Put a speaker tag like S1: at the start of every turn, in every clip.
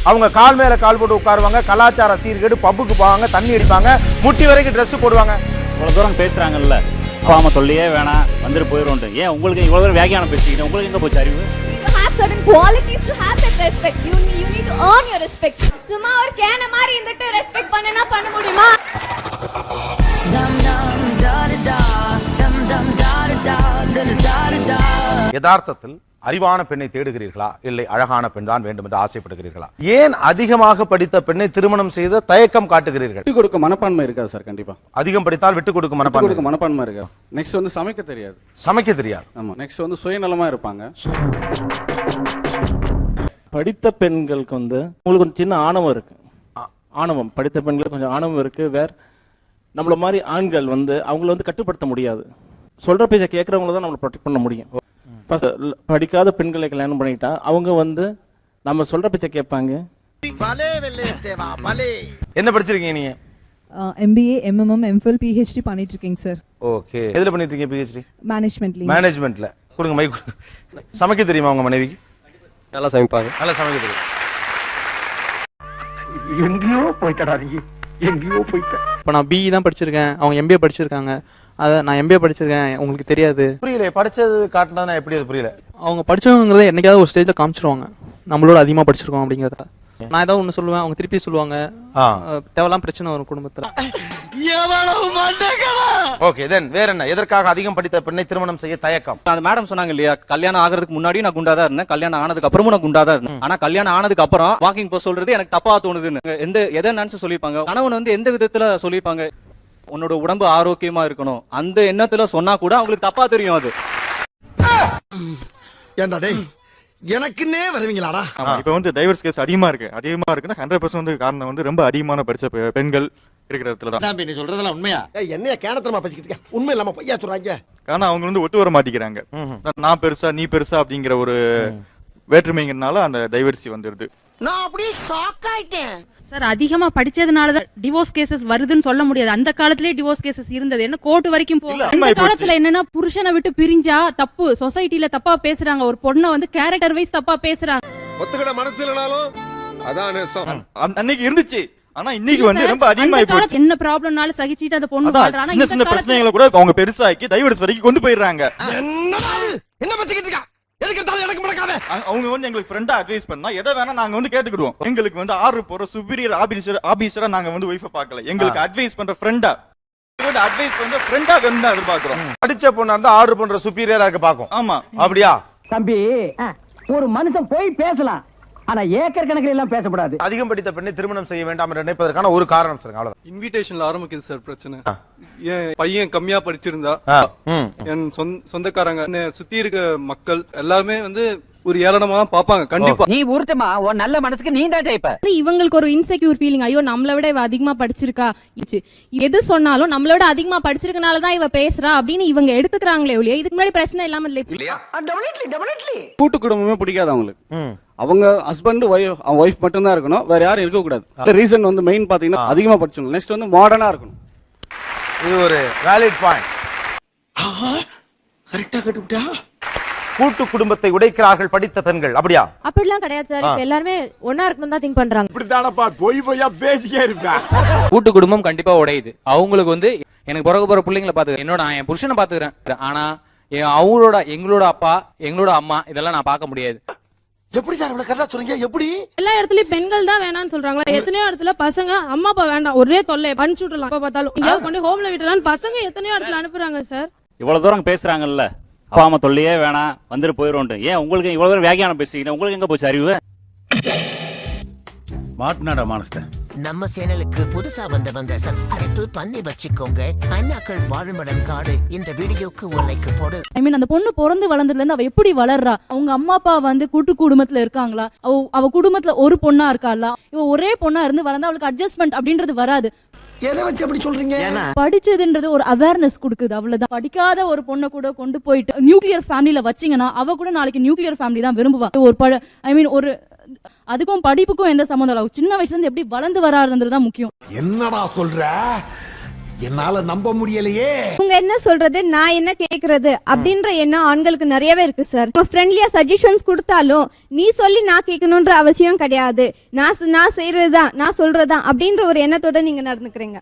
S1: அவங்க கால் மேல கால் போட்டு உட்காருவாங்க, கலாச்சார சீர்கேடு, பப்புக்கு போவாங்க, தண்ணி அடிப்பாங்க, முட்டி வரைக்கும் ட்ரெஸ் போடுவாங்க.
S2: இவ்வளவு தூரம் பேசுறாங்கல்ல, அப்பா அம்மா சொல்லியே வேணாம் வந்துட்டு போயிடும். ஏன் உங்களுக்கு இவ்வளவு தூரம் வியாக்கியானம் பேசிக்கிட்டு உங்களுக்கு எங்க போச்சு அறிவு?
S3: Certain qualities to have that respect. You need to earn your respect. சும்மா ஒரு கேன மாதிரி இருந்துட்டு ரெஸ்பெக்ட் பண்ணனா பண்ண முடியுமா?
S1: யதார்த்தத்தில் அறிவான பெண்ணை தேடுகிறீர்களா, இல்லை அழகான பெண் தான் வேண்டும் என்று ஆசைப்படுகிறீர்களா? ஏன் அதிகமாக படித்த பெண்ணை திருமணம் செய்த தயக்கம் காட்டுகிறீர்கள்?
S4: விட்டு கொடுக்க மனப்பான்மை இருக்காது சார். கண்டிப்பா
S1: அதிகம் படித்தால் விட்டு கொடுக்க
S4: மனப்பான்மை இருக்கு. நெக்ஸ்ட் வந்து சமைக்க தெரியாது.
S1: ஆமா.
S4: நெக்ஸ்ட் வந்து சுயநலமா இருப்பாங்க.
S5: படித்த பெண்களுக்கு வந்து உங்களுக்கு கொஞ்சம் சின்ன ஆணவம் இருக்கு. ஆணவம் படித்த பெண்களுக்கு கொஞ்சம் ஆணவம் இருக்கு. வேற நம்மள மாதிரி ஆண்கள் வந்து அவங்கள வந்து கட்டுப்படுத்த முடியாது. சொல்ற பேச்ச கேட்கறவங்கள தான் நம்மள ப்ரொடெக்ட் பண்ண முடியும். படிக்காத பெண்களை கல்யாணம் பண்ணிட்டா அவங்க வந்து நம்ம சொல்ற பேச்ச கேட்பாங்க.
S1: என்ன படிச்சிருக்கீங்க நீங்க?
S6: MBA, MMM, MPhil, PhD பண்ணிட்டு இருக்கீங்க சார்.
S1: ஓகே. எதுல பண்ணிட்டு இருக்கீங்க PhD?
S6: மேனேஜ்மென்ட்ல.
S1: கொடுங்க மைக். சமைக்க தெரியுமா உங்க மனைவிக்கு?
S7: நல்லா சமைப்பாங்க.
S1: நல்லா சமைக்க தெரியும்.
S8: எங்கேயோ போயிட்டடா நீ, எங்கேயோ போயிட்ட.
S7: இப்போ நான் BE தான் படிச்சிருக்கேன், அவங்க MBA படிச்சிருக்காங்க. அத நான் MBA படிச்சிருக்கேன், உங்களுக்கு தெரியாது.
S1: புரியல, படிச்சது காட்டினா எப்படி அது புரியல?
S7: அவங்க படிச்சவங்கிறத என்னைக்காவது ஒரு ஸ்டேஜ்ல காமிச்சிருவாங்க, நம்மளோட அதிகமா படிச்சிருக்கோம் அப்படிங்கிறத. நான் ஏதாவது ஒண்ணு சொல்லுவேன், அவங்க திருப்பி சொல்லுவாங்க. தேவலாம் பிரச்சனை வரும் குடும்பத்துல.
S1: ஓகே, தென் வேற என்ன? எதற்காக அதிகம் படித்த பெண்ணை திருமணம் செய்ய தயக்கம்?
S9: அந்த மேடம் சொன்னாங்க இல்லையா, கல்யாணம் ஆகிறதுக்கு முன்னாடி நான் குண்டா தான் இருந்தேன், கல்யாணம் ஆனதுக்கு அப்புறமும் நான் குண்டா தான் இருந்தேன். ஆனா கல்யாணம் ஆனதுக்கு அப்புறம் வாக்கிங் போக சொல்றது எனக்கு தப்பா தோணுதுன்னு எதை நினைச்சு சொல்லிருப்பாங்க. கணவன் வந்து எந்த விதத்துல சொல்லிருப்பாங்க, உன்னோட உடம்பு ஆரோக்கியமா இருக்கணும், அந்த எண்ணத்துல சொன்னா கூட அவங்களுக்கு தப்பா தெரியும். அது
S8: ஏண்டா டேய், எனக்குன்னே வருவீங்களாடா?
S10: இப்ப வந்து டைவர்ஸ் கேஸ் அதிகமா இருக்குன்னா 100% காரணம் வந்து ரொம்ப அதிகமான படிச்ச பெண்கள் இருக்கிற இடத்துல தான்.
S8: நீ சொல்றதெல்லாம் உண்மையா? என்னைய கேனத்தனமா பேசிக்கிட்டு உண்மை இல்லாம பொய்யா சொல்றாங்க.
S10: காரணம் அவங்க வந்து ஒட்டு வர மாட்டிக்கிறாங்க. நான் பெருசா நீ பெருசா அப்படிங்கிற ஒரு வேற்றுமைங்கிறதுனால அந்த டைவர்சி வந்துருது.
S8: நான் அப்படியே ஷாக் ஆயிட்டேன்
S11: சார். அதிகமா படிச்சதுனாலதான் டிவோர்ஸ் கேசஸ் வருதுன்னு சொல்ல முடியாது. அந்த காலத்திலே டிவோர்ஸ் கேசஸ் இருந்தது, என்ன கோர்ட் வரைக்கும் போகும். இந்த காலத்துல என்னன்னா புருஷனை விட்டு பிரிஞ்சா தப்பு, சொசைட்டில தப்பா பேசுறாங்க, ஒரு பொண்ணை வந்து கேரக்டர் வைஸ் தப்பா பேசுறாங்க.
S8: ஒத்துக்கிட மனசு இல்லனாலும் அதான் நேசம்.
S10: அன்னைக்கு இருந்துச்சு, ஆனா இன்னைக்கு வந்து ரொம்ப அதிகமா போச்சு.
S11: என்ன ப்ராப்ளம்னால சகிச்சிட்டு அந்த பொண்ணு வாழ்றா. ஆனா
S10: சின்ன சின்ன பிரச்சனைகளை கூட அவங்க பெருசாக்கி டைவர்ஸ் வரைக்கும் கொண்டு போயிடுறாங்க.
S8: என்ன பச்சிக்கிட்டு இருக்கா? எதுக்கு எனக்கு மடக்காம?
S10: அவங்க வந்து எங்களுக்கு ஃப்ரெண்டா அட்வைஸ் பண்ணா எதை வேணா நாங்க வந்து கேட்டுக்கிடுவோம். எங்களுக்கு வந்து ஆர்டர் போற சுப்பீரியர் ஆபீசரா நாங்க வந்து வைஃபை பார்க்கல, எங்களுக்கு அட்வைஸ் பண்ற ஃப்ரெண்டா அட்வைஸ் பண்ற ஃப்ரெண்டா வேணும் தான் எதிர்பார்க்கிறோம்.
S1: படிச்ச பொண்ணா இருந்தா ஆர்டர் பண்ற சுப்பீரியரா இருக்க பாக்கும்.
S10: ஆமா,
S1: அப்படியா
S8: தம்பி? ஒரு மனுஷன் போய் பேசலாம், ஆனா ஏக்கர் கணக்கில் எல்லாம் பேசக்கூடாது.
S1: அதிகம் படித்த பெண்ணை திருமணம் செய்ய வேண்டாம் என்று நினைப்பதற்கான ஒரு காரணம் சார். அவ்வளவுதான்.
S9: இன்விடேஷன்ல ஆரம்பிக்குது சார் பிரச்சனை. என் பையன் கம்மியா படிச்சிருந்தா, என் சொந்தக்காரங்க, என்னை சுத்தி இருக்க மக்கள் எல்லாருமே வந்து ஒரு ஏளனமா தான் பாப்பாங்க. கண்டிப்பா
S8: நீ ஊர்த்தமா உன் நல்ல மனசுக்கு நீ தான் ஜெயிப்ப.
S11: இவங்களுக்கு ஒரு இன்செக்யூர் ஃபீலிங், ஐயோ நம்மள விட இவ அதிகமா படிச்சிருக்கா, எது சொன்னாலும் நம்மளோட அதிகமா படிச்சிருக்கனாலதான் இவ பேசுறா அப்படின்னு இவங்க எடுத்துக்கிறாங்களே ஒழிய இதுக்கு முன்னாடி பிரச்சனை இல்லாம இல்லையா?
S4: கூட்டு குடும்பமே பிடிக்காது அவங்களுக்கு. அவங்க ஹஸ்பண்ட் ஒய்ஃப் மட்டும் தான் இருக்கணும், வேற யாரும் இருக்க கூடாது. ரீசன் வந்து மெயின் பாத்தீங்கன்னா அதிகமா படிச்சவங்க. நெக்ஸ்ட் வந்து மாடர்னா இருக்கணும்.
S1: இது ஒரு வேலிட் பாயிண்ட்.
S8: கரெக்டா கட்டுப்பிட்டா?
S1: கூட்டு குடும்பத்தை உடைக்கிறார்கள் படித்த பெண்கள், அப்படியா?
S3: அப்படிலாம் கிடையாது சார். இப்ப எல்லாரும் ஒண்ணா இருக்கணும் தான் திங்க் பண்றாங்க.
S8: இப்படிதானப்பா பொய்யா பேசிக்கே இருப்பா.
S7: கூட்டு குடும்பம் கண்டிப்பா உடையுது. அவங்களுக்கு வந்து எனக்கு பிறகு போற பிள்ளைங்களை பாத்து என் புருஷனை பாத்துக்கிறேன், ஆனா எங்களோட அப்பா எங்களோட அம்மா இதெல்லாம் நான் பார்க்க முடியாது.
S8: எப்படி சார் இவ்வளவு கரெக்டா சொல்றீங்க? எப்படி
S11: எல்லா இடத்துலயும் பெண்கள் தான் வேணாம்னு சொல்றாங்களா? எத்தனையோ இடத்துல பசங்க அம்மா அப்பா வேண்டாம், ஒரே தொல்லை, அனுப்பிச்சு விடலாம், அப்பா பார்த்தாலும் எங்கேயாவது கொண்டு ஹோம்ல விட்டுறான்னு பசங்க எத்தனையோ இடத்துல அனுப்புறாங்க சார்.
S2: இவ்வளவு தூரம் பேசுறாங்கல்ல, அப்பா அம்மா சொல்லியே வேணாம் வந்துட்டு போயிடும். ஏன் உங்களுக்கு இவ்வளவு தூரம் வியாக்கியானம் பேசுறீங்க? உங்களுக்கு எங்க போச்சு அறிவு?
S1: மாட்டுனாடா மானஸ்த.
S12: நம்ம சேனலுக்கு புதுசா வந்த சப்ஸ்கிரைப் பண்ணி வச்சுக்கோங்க. அண்ணாக்கள் வாழுமிடம் காடு. இந்த வீடியோக்கு ஒரு லைக் போடு.
S11: ஐ மீன் அந்த பொண்ணு பிறந்து வளர்ந்ததுல இருந்து அவ எப்படி வளர்றா? அவங்க அம்மா அப்பா வந்து கூட்டு குடும்பத்துல இருக்காங்களா? அவ குடும்பத்துல ஒரு பொண்ணா இருக்காளா? இவ ஒரே பொண்ணா இருந்து வளர்ந்தா அவளுக்கு அட்ஜஸ்ட்மெண்ட் அப்படின்றது வராது.
S8: எதை வச்சு அப்படி சொல்றீங்க?
S11: படிச்சதுன்றது ஒரு அவேர்னஸ் கொடுக்குது, அவ்வளவுதான். படிக்காத ஒரு பொண்ணை கூட கொண்டு போயிட்டு நியூக்ளியர் ஃபேமிலியில வச்சீங்கன்னா அவ கூட நாளைக்கு நியூக்ளியர் ஃபேமிலி தான் விரும்புவா. ஒரு ஐ மீன் ஒரு அதுக்கும் படிப்புக்கும் எந்த சம்மந்தம் இல்லை. சின்ன வயசுல இருந்து எப்படி வளர்ந்து வராருன்றதுதான் முக்கியம்.
S8: என்னடா சொல்ற?
S13: என்னால நம்ப முடியலையே.
S3: உங்க என்ன சொல்றது, நான் என்ன கேக்குறது அப்படின்ற எண்ணம் ஆண்களுக்கு நிறையவே இருக்கு சார். நம்ம ஃப்ரெண்ட்லியா சஜஷன்ஸ் கொடுத்தாலும் நீ சொல்லி நான் கேட்கணுன்ற அவசியம் கிடையாது, நான் செய்யறதுதான் நான் சொல்றதுதான் அப்படின்ற ஒரு எண்ணத்தோட நீங்க நடந்துக்கிறீங்க.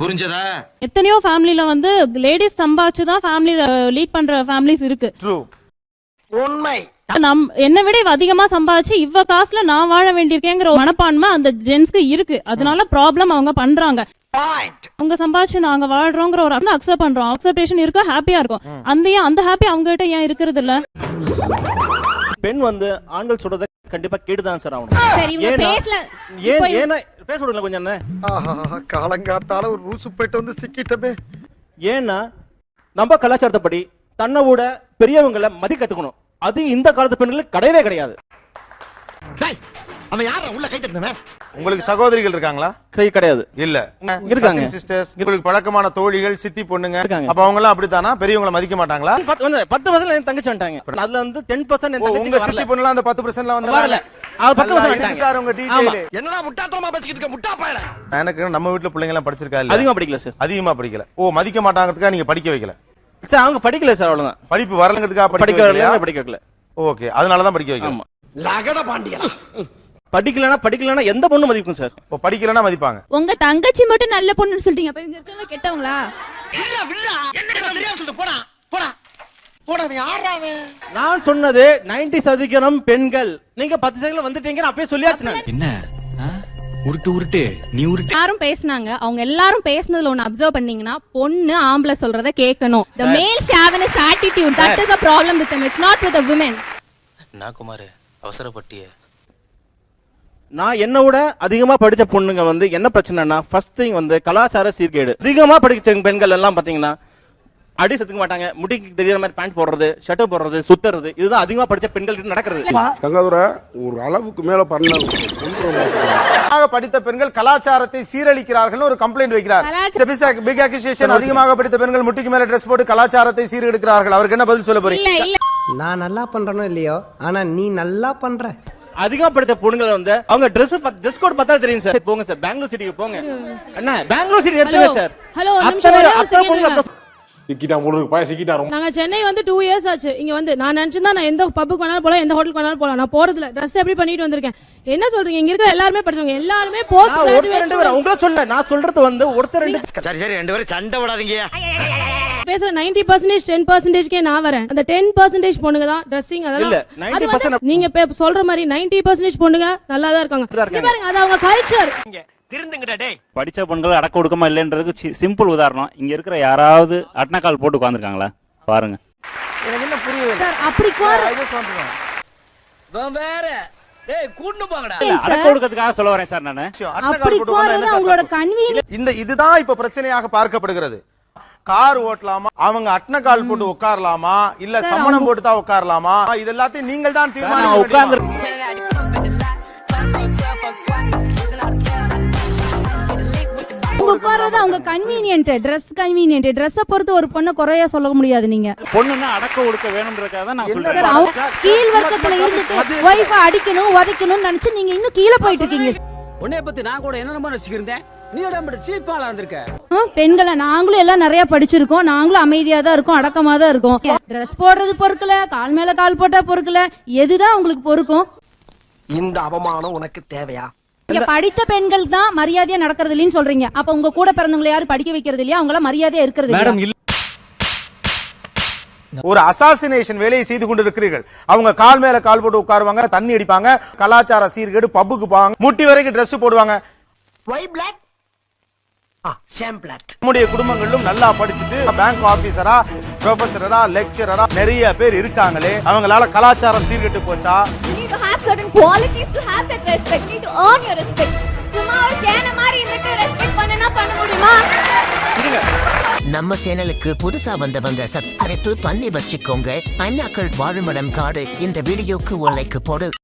S13: புரிஞ்சதா?
S11: எத்தனையோ ஃபேமிலில வந்து லேடிஸ் சம்பாதிச்சுதான் ஃபேமிலி லீட் பண்ற ஃபேமிலிஸ் இருக்கு.
S8: உண்மை.
S11: என்னை விட அதிகமா சம்பாதிச்சு இவ காசுல நான் வாழ வேண்டியிருக்கேங்கிற மனப்பான்மை அந்த ஜென்ஸ்க்கு இருக்கு. அதனால ப்ராப்ளம் அவங்க பண்றாங்க. அவங்க சம்பாதிச்சு நாங்க வாழ்றோங்கிற ஒரு அக்செப்ட் பண்றோம், அக்செப்டேஷன் இருக்கா, ஹாப்பியா இருக்கும். அந்த ஹாப்பி அவங்க கிட்ட ஏன் இருக்கிறது இல்ல?
S5: பெண் வந்து ஆண்கள் சொல்றத கண்டிப்பா கேட்டுதான் சார் ஆகணும். ஏன்னா பேச விடுங்க கொஞ்சம் என்ன.
S13: காலங்காத்தால ஒரு ரூசு போயிட்டு வந்து சிக்கிட்டமே.
S5: ஏன்னா நம்ம கலாச்சாரத்தைப்படி தன்னை விட பெரியவங்களை மதி கத்துக்கணும். அது இந்த காலத்து பெண்களுக்கு கிடையவே கிடையாது.
S13: அவன் யாரா உள்ள கை தட்டினவன்?
S1: உங்களுக்கு சகோதரிகள் இருக்காங்களா?
S5: கிடையாது.
S1: இல்ல
S5: இருக்காங்க.
S1: சிஸ்டர்ஸ், உங்களுக்கு பழக்கமான தோழிகள், சித்தி பொண்ணுங்க
S5: இருக்காங்க.
S1: அப்ப அவங்க எல்லாம் அப்படித்தானா? பெரியவங்களை மதிக்க மாட்டாங்களா?
S5: 10% என் தங்கச்சி வந்துட்டாங்க. அதுல வந்து 10%
S1: உங்க சித்தி பொண்ணுலாம் அந்த 10%ல வந்து
S5: வரல. அது 10%
S1: சார் உங்க டீடைல்.
S13: என்னடா முட்டாத்தனமா பேசிக்கிட்டு இருக்க முட்டா பயல.
S1: எனக்கு நம்ம வீட்ல பிள்ளைங்க எல்லாம் படிச்சிருக்கா இல்ல?
S5: அதிகமா படிக்கல சார்.
S1: அதிகமா படிக்கல. மதிக்க மாட்டாங்கிறதுக்காக நீங்க படிக்க வைக்கல?
S5: சார் அவங்க படிக்கல சார், அவ்வளவுதான்.
S1: படிப்பு வரலங்கிறதுக்காக படிக்க
S5: வைக்கல.
S1: ஓகே, அதனால தான் படிக்க வைக்கல.
S13: லகட பாண்டியா.
S5: படிக்கலனா எந்த பொண்ணு மதிக்கும் சார்?
S1: படிக்கலனா மதிப்பாங்க.
S3: உங்க தங்கச்சி மட்டும் நல்ல பொண்ணுன்னு சொல்லிட்டீங்க, அப்ப இங்க இருக்கவங்க கெட்டவங்களா?
S5: நான் சொன்னது 90% பெண்கள். நீங்க 10% வந்துட்டீங்க, அப்பயே சொல்லியாச்சு.
S13: என்ன உருட்டு நீ உருட்டு.
S11: யாரும் பேசினாங்க, அவங்க எல்லாரும் பேசினதுல ஒன்னு அப்சர்வ் பண்ணீங்கன்னா, பொண்ணு ஆம்பளை சொல்றத கேட்கணும். The male chauvinist attitude, that is a problem with them, it's not with the women.
S9: நான் குமார் அவசரப்பட்டிய.
S5: நான் என்ன விட அதிகமா படிச்ச பொண்ணுங்க வந்து என்ன பிரச்சனைனா, ஃபர்ஸ்ட் திங் வந்து கலாச்சார சீர்கேடு. அதிகமா படிச்ச பெண்கள் எல்லாம் பாத்தீங்கன்னா அடி செத்துக்க மாட்டாங்க, முடிக்கு தெரியற மாதிரி பேண்ட் போடுறது, ஷர்ட் போடுறது, சுத்துறது, இதுதான் அதிகமா படிச்ச பெண்கள் கிட்ட நடக்கிறது.
S13: தங்கதுரை ஒரு அளவுக்கு மேல பண்ணாங்க.
S1: படித்த பெண்கள் கலாச்சாரத்தை சீரழிக்கிறார்கள் ஒரு கம்ப்ளைண்ட் வைக்கிறார். Big accusation. அதிகமாக படித்த பெண்கள் முட்டிக்கு மேல Dress போட்டு கலாச்சாரத்தை சீரழிக்கிறார்கள். அவருக்கு என்ன பதில் சொல்ல போறீங்க?
S8: நான் நல்லா பண்றேனோ இல்லையோ, ஆனா நீ நல்லா பண்ற.
S5: அதிகமா படித்த பொண்ணுங்க வந்து அவங்க Dress கோட் பார்த்தா தெரியும் சார். போங்க சார், பெங்களூர் சிட்டிக்கு போங்க. என்ன பெங்களூர் சிட்டி எடுத்துங்க சார்.
S11: ஹலோ,
S13: சிக்கிட்டா போடுறதுக்கு பாய சிக்கிட்டா.
S11: நாங்க சென்னை வந்து 2 years ஆச்சு. இங்க வந்து நான் நினைச்சா நான் எந்த பப்புக்கு வேணாலும் போலாம், எந்த ஹோட்டலுக்கு வேணாலும் போலாம். நான் போறதுல ட்ரெஸ் எப்படி பண்ணிட்டு வந்திருக்கேன். என்ன சொல்றீங்க? இங்க இருக்கிற எல்லாரும் படிச்சவங்க, எல்லாரும் போஸ்ட் கிராஜுவேட்.
S5: உங்கள சொல்ல நான் சொல்றது வந்து ஒருத்தர் ரெண்டு.
S13: சரி ரெண்டு பேரும் சண்டை போடாதீங்க.
S11: பேசுற 90% 10%கே நான் வரேன். அந்த 10% பொண்ணுங்க தான் ட்ரெஸ்ஸிங் அதெல்லாம். நீங்க சொல்ற மாதிரி 90% பொண்ணுங்க நல்லா தான் இருக்காங்க. பாருங்க, அது அவங்க கல்ச்சர்.
S2: படிச்ச பெண்கள் அடக்க ஒடுக்கமா இல்லைன்றதுக்கு சிம்பிள் உதாரணம். இங்க இருக்கிற யாராவது அட்னக்கால் போட்டு உட்கார்ந்துருக்காங்களா பாருங்க.
S1: எனக்கு என்ன புரியல
S3: சார். அப்படி
S2: அடக்க ஒடுக்கத்துக்காக சொல்ல வரேன் சார் நானு.
S1: இதுதான் இப்ப பிரச்சனையாக பார்க்கப்படுகிறது. கார் ஓட்டலாமா, அவங்க அட்னக்கால் போட்டு உட்காரலாமா, இல்ல சமணம் போட்டு தான் உட்காரலாமா, இது எல்லாத்தையும் நீங்கள் தான் தீர்மானிக்க.
S3: உட்கார்றது அவங்க கன்வீனியன்ட், Dress கன்வீனியன்ட். Dress பொறுத்து ஒரு பொண்ணை குறையா சொல்ல முடியாது. நீங்க
S2: பொண்ணுன்னா அடக்க ஒடுக்க வேணும்ன்றதுக்காக தான் நான் சொல்றேன்.
S3: கீழ் வர்க்கத்துல இருந்துட்டு வைஃப அடிக்கணும் உதைக்கணும்னு நினைச்சு நீங்க இன்னும் கீழே போயிட்டு இருக்கீங்க.
S8: உன்னைய பத்தி நான் கூட என்னென்னமோ நினைச்சிருந்தேன். நீ உடம்பு சீப்பாலா இருந்திருக்க.
S3: பெண்களை நாங்களும் எல்லாம் நிறைய படிச்சிருக்கோம், நாங்களும் அமைதியா தான் இருக்கோம், அடக்கமா தான் இருக்கோம். Dress போடுறது பொறுக்கல, கால் மேல கால் போட்டா பொறுக்கல, எதுதான் உங்களுக்கு பொறுக்கும்?
S13: இந்த அவமானம் உனக்கு தேவையா?
S3: இங்க படித்த பெண்கள் தான் மரியாதையா நடக்கிறது இல்லைன்னு சொல்றீங்க. அப்ப உங்க கூட பிறந்தவங்களை யாரும் படிக்க வைக்கிறது இல்லையா? அவங்கள மரியாதையா இருக்கிறது இல்லையா?
S1: ஒரு அசாசினேஷன் வேலையை செய்து கொண்டிருக்கிறீர்கள். அவங்க கால் மேல கால் போட்டு உட்காருவாங்க, தண்ணி அடிப்பாங்க, கலாச்சார சீர்கேடு, பப்புக்கு போவாங்க, முட்டி வரைக்கும் Dress போடுவாங்க. நம்முடைய குடும்பங்களிலும் நல்லா படிச்சுட்டு பேங்க் ஆபீசரா, ப்ரொஃபசரா, லெக்சரரா நிறைய பேர் இருக்காங்களே, அவங்களால கலாச்சாரம் சீர்கெட்டு போச்சா?
S3: You need to have certain qualities to have that respect. You need to earn your respect. சும்மா ஒரு கேன மாதிரி இருந்துட்டு ரெஸ்பெக்ட் பண்ணனா பண்ண முடியுமா?
S12: நம்ம சேனலுக்கு புதுசா வந்தவங்க சப்ஸ்கிரைப் பண்ணி வச்சுக்கோங்க. அண்ணாக்கள் வாழுமிடம் காடு இந்த வீடியோக்கு ஒரு லைக் போடு.